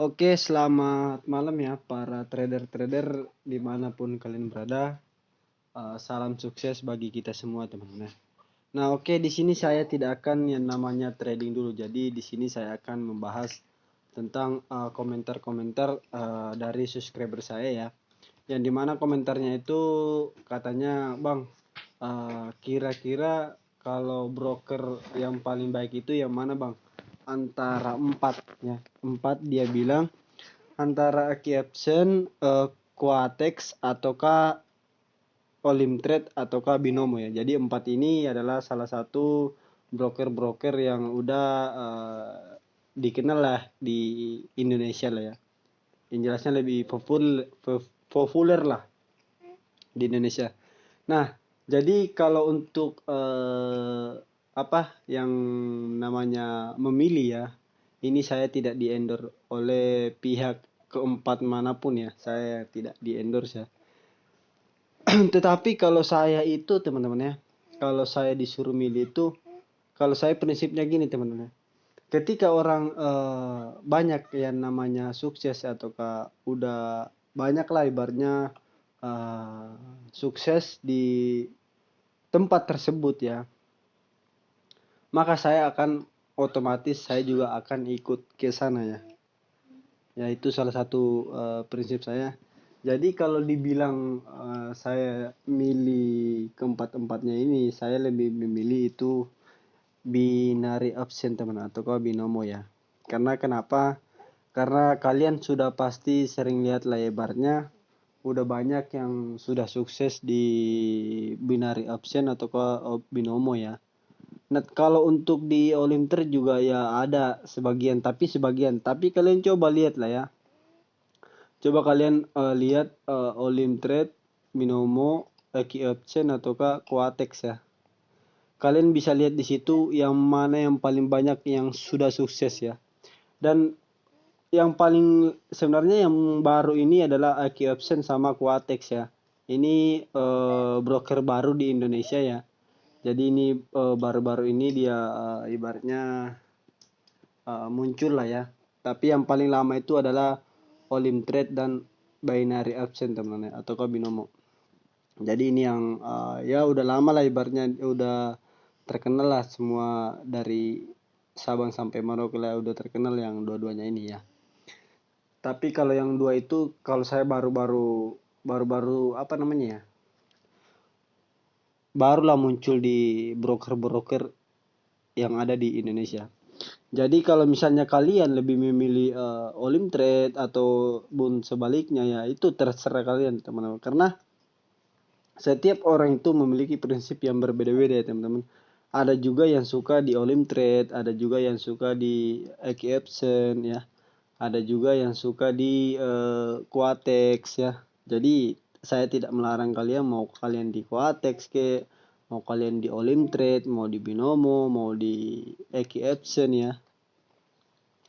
Oke, selamat malam ya para trader-trader dimanapun kalian berada. Salam sukses bagi kita semua teman-teman. Nah, oke, di sini saya tidak akan yang namanya trading dulu. Jadi di sini saya akan membahas tentang komentar-komentar dari subscriber saya ya. Yang dimana komentarnya itu katanya, Bang, kira-kira kalau broker yang paling baik itu yang mana, Bang? Antara empat ya. Empat dia bilang antara Kiepsen, Quatex ataukah Olimtrade ataukah Binomo ya. Jadi empat ini adalah salah satu broker-broker yang udah dikenal lah di Indonesia lah ya. Yang jelasnya lebih populer lah di Indonesia. Nah, jadi kalau untuk apa yang namanya memilih ya, ini saya tidak di-endorse oleh pihak keempat manapun ya. Saya tidak di-endorse ya. Tetapi kalau saya itu teman-teman ya, kalau saya disuruh milih itu, kalau saya prinsipnya gini teman-teman ya. Ketika orang banyak yang namanya sukses ataukah udah banyak lah ibaratnya sukses di tempat tersebut ya, maka saya akan otomatis saya juga akan ikut ke sana ya. Ya itu salah satu prinsip saya. Jadi kalau dibilang saya milih keempat-empatnya ini, saya lebih memilih itu binary option teman atau binomo ya. Karena kenapa? Karena kalian sudah pasti sering lihat lebarnya, udah banyak yang sudah sukses di binary option atau binomo ya. Nah, kalau untuk di Olimter juga ya ada sebagian, tapi sebagian. Tapi kalian coba lihat lah ya. Coba kalian lihat Olimtrade, Binomo, Eki Option ataukah Quatex ya. Kalian bisa lihat di situ yang mana yang paling banyak yang sudah sukses ya. Dan yang paling sebenarnya yang baru ini adalah Eki Option sama Quatex ya. Ini broker baru di Indonesia ya. Jadi ini baru-baru ini dia ibaratnya muncul lah ya. Tapi yang paling lama itu adalah Olimtrade dan binary option teman-teman ya, atau binomo. Jadi ini yang ya udah lama lah ibaratnya udah terkenal lah semua dari Sabang sampai Merauke lah udah terkenal yang dua-duanya ini ya. Tapi kalau yang dua itu kalau saya baru-baru apa namanya ya? Barulah muncul di broker-broker yang ada di Indonesia. Jadi kalau misalnya kalian lebih memilih Olimtrade ataupun sebaliknya ya itu terserah kalian teman-teman. Karena setiap orang itu memiliki prinsip yang berbeda-beda ya teman-teman. Ada juga yang suka di Olimtrade, ada juga yang suka di Eki Epson ya. Ada juga yang suka di Quatex ya. Jadi saya tidak melarang kalian mau kalian di Quatex ke mau kalian di Olimtrade, mau di Binomo, mau di Eki Epson ya.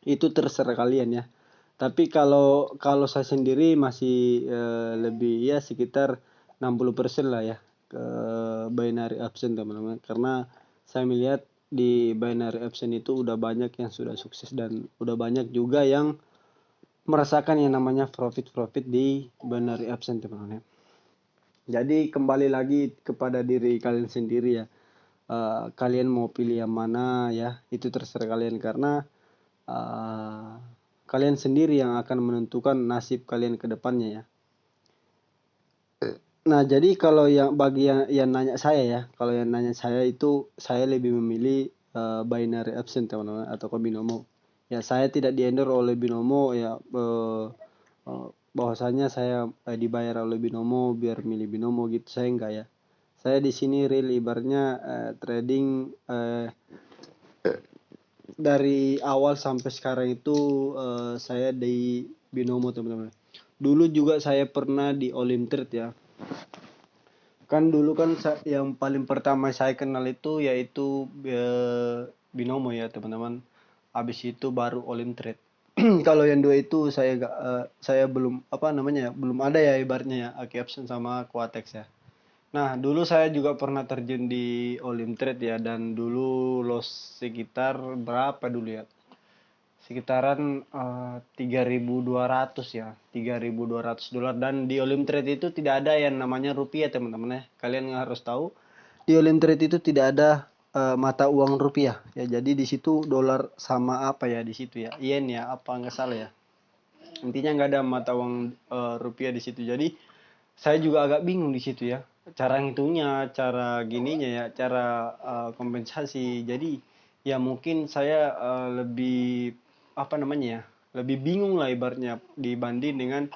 Itu terserah kalian ya. Tapi kalau kalau saya sendiri masih lebih ya sekitar 60% lah ya ke binary option teman-teman. Karena saya melihat di binary option itu udah banyak yang sudah sukses dan udah banyak juga yang merasakan yang namanya profit-profit di binary option teman-teman. Jadi kembali lagi kepada diri kalian sendiri ya. Kalian mau pilih yang mana ya, itu terserah kalian karena kalian sendiri yang akan menentukan nasib kalian ke depannya ya. Nah, jadi kalau yang bagi yang nanya saya ya, kalau yang nanya saya itu saya lebih memilih binary option teman-teman atau binomo. Ya, saya tidak di-endorse oleh binomo ya bahwasanya saya dibayar oleh binomo biar milih binomo gitu. Saya enggak ya. Saya di sini real ibaratnya trading dari awal sampai sekarang itu saya di binomo teman-teman. Dulu juga saya pernah di Olimtrade ya. Kan dulu kan yang paling pertama saya kenal itu yaitu binomo ya teman-teman. Habis itu baru Olimtrade. Kalau yang dua itu saya belum apa namanya ya, belum ada ya ibaratnya ya Aki Option sama Quatex ya. Nah, dulu saya juga pernah terjun di Olimtrade ya dan dulu loss sekitar berapa dulu ya? sekitaran 3.200 ya, $3.200. Dan di Olim Trade itu tidak ada yang namanya rupiah, teman-teman ya. Kalian harus tahu, di Olim Trade itu tidak ada mata uang rupiah ya. Jadi di situ dolar sama apa ya di situ ya, yen ya, apa nggak salah ya. Intinya nggak ada mata uang rupiah di situ. Jadi saya juga agak bingung di situ ya, cara ngitungnya, cara gininya ya, cara kompensasi. Jadi ya mungkin saya lebih apa namanya ya, lebih bingung lah ibaratnya dibanding dengan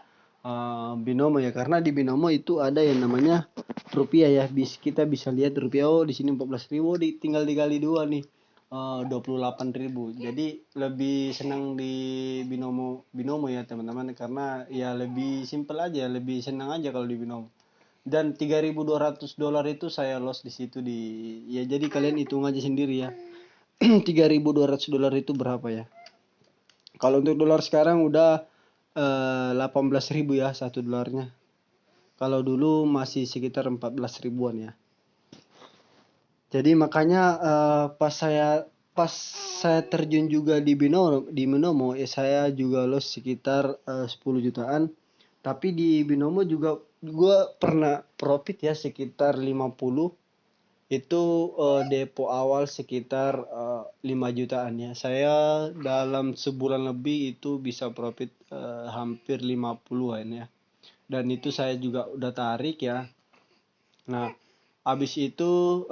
binomo ya, karena di binomo itu ada yang namanya rupiah ya. Kita bisa lihat rupiah, oh di sini 14.000, tinggal dikali dua nih, 28.000. Jadi lebih senang di binomo binomo ya teman-teman, karena ya lebih simple aja, lebih senang aja kalau di binomo. Dan $3.200 itu saya loss di situ ya, jadi kalian hitung aja sendiri ya. $3.200 itu berapa ya? Kalau untuk dolar sekarang udah 18.000 ya satu dolarnya. Kalau dulu masih sekitar 14 ribuan ya. Jadi makanya pas saya terjun juga di binomo ya, saya juga loss sekitar 10 jutaan. Tapi di binomo juga gue pernah profit ya sekitar 50. Itu depo awal sekitar 5 jutaan ya. Saya dalam sebulan lebih itu bisa profit hampir 50-an ya. Dan itu saya juga udah tarik ya. Nah, habis itu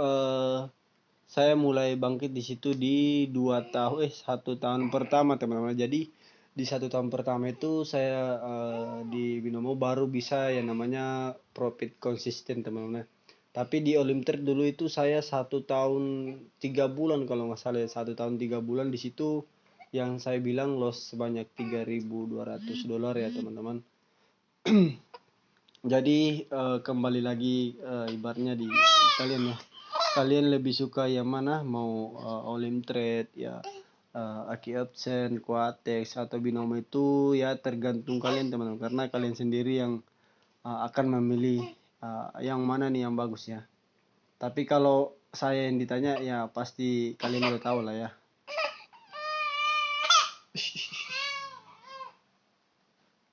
saya mulai bangkit di situ di 1 tahun pertama, teman-teman. Jadi di 1 tahun pertama itu saya di binomo baru bisa yang namanya profit konsisten, teman-teman. Tapi di Olim Trade dulu itu saya 1 tahun 3 bulan kalau nggak salah ya, 1 tahun 3 bulan di situ yang saya bilang loss sebanyak $3.200 ya, teman-teman. Jadi kembali lagi ibaratnya di kalian ya. Kalian lebih suka yang mana? Mau Olim Trade ya, Aki Option, Quatex atau binomo, itu ya tergantung kalian, teman-teman. Karena kalian sendiri yang akan memilih yang mana nih yang bagus ya. Tapi kalau saya yang ditanya ya pasti kalian udah tahu lah ya.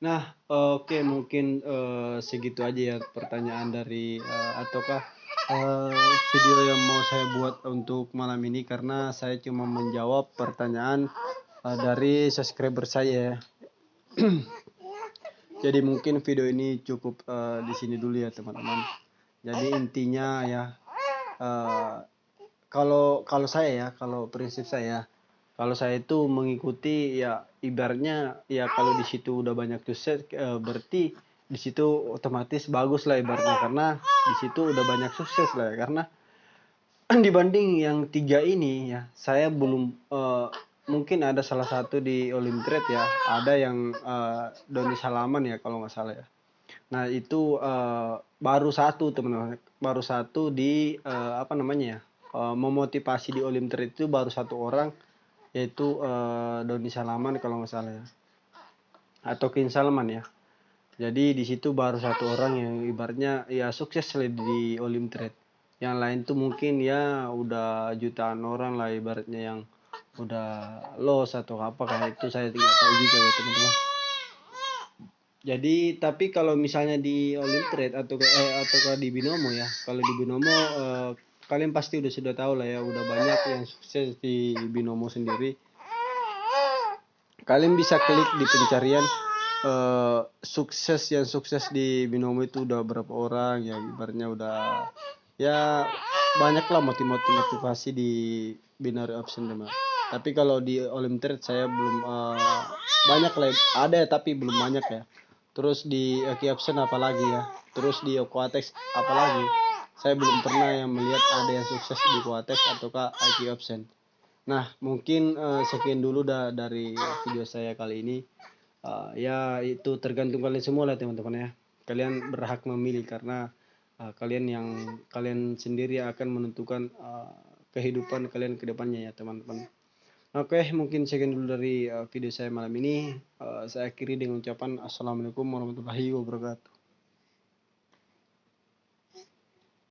Nah, oke, mungkin segitu aja ya pertanyaan dari ataukah video yang mau saya buat untuk malam ini, karena saya cuma menjawab pertanyaan dari subscriber saya ya. Jadi mungkin video ini cukup di sini dulu ya, teman-teman. Jadi intinya ya, kalau saya ya, kalau prinsip saya, kalau saya itu mengikuti ya, ibaratnya ya kalau di situ udah banyak sukses berarti di situ otomatis bagus lah ibaratnya, karena di situ udah banyak sukses lah ya. Karena dibanding yang 3 ini ya, saya belum mungkin ada salah satu di Olim Trade ya, ada yang Doni Salaman ya kalau nggak salah ya. Nah itu baru satu, teman-teman, baru satu di apa namanya ya, memotivasi di Olim Trade itu baru satu orang, yaitu Doni Salaman kalau nggak salah ya, atau King Salman ya. Jadi di situ baru satu orang yang ibaratnya ya sukses lah di Olim Trade. Yang lain tuh mungkin ya udah jutaan orang lah ibaratnya yang udah loss atau apa kayak itu, saya tidak tahu juga ya, teman-teman. Jadi tapi kalau misalnya di Olim Trade atau di binomo ya, kalau di binomo kalian pasti sudah tahu lah ya, udah banyak yang sukses di binomo sendiri. Kalian bisa klik di pencarian yang sukses di binomo itu udah berapa orang ya, ibaratnya udah ya banyak lah motivasi di binary option, teman. Tapi kalau di Olim Trade saya belum banyak lah, ada tapi belum banyak ya. Terus di Aki Option apalagi ya, terus di Quatex apalagi, saya belum pernah yang melihat ada yang sukses di Quatex ataukah Aki Option. Nah mungkin sekian dulu dari video saya kali ini. Ya itu tergantung kalian semua lah, teman-teman ya. Kalian berhak memilih, karena kalian sendiri akan menentukan kehidupan kalian ke depannya ya, teman-teman. Oke, mungkin sekian dulu dari video saya malam ini. Saya akhiri dengan ucapan assalamualaikum warahmatullahi wabarakatuh.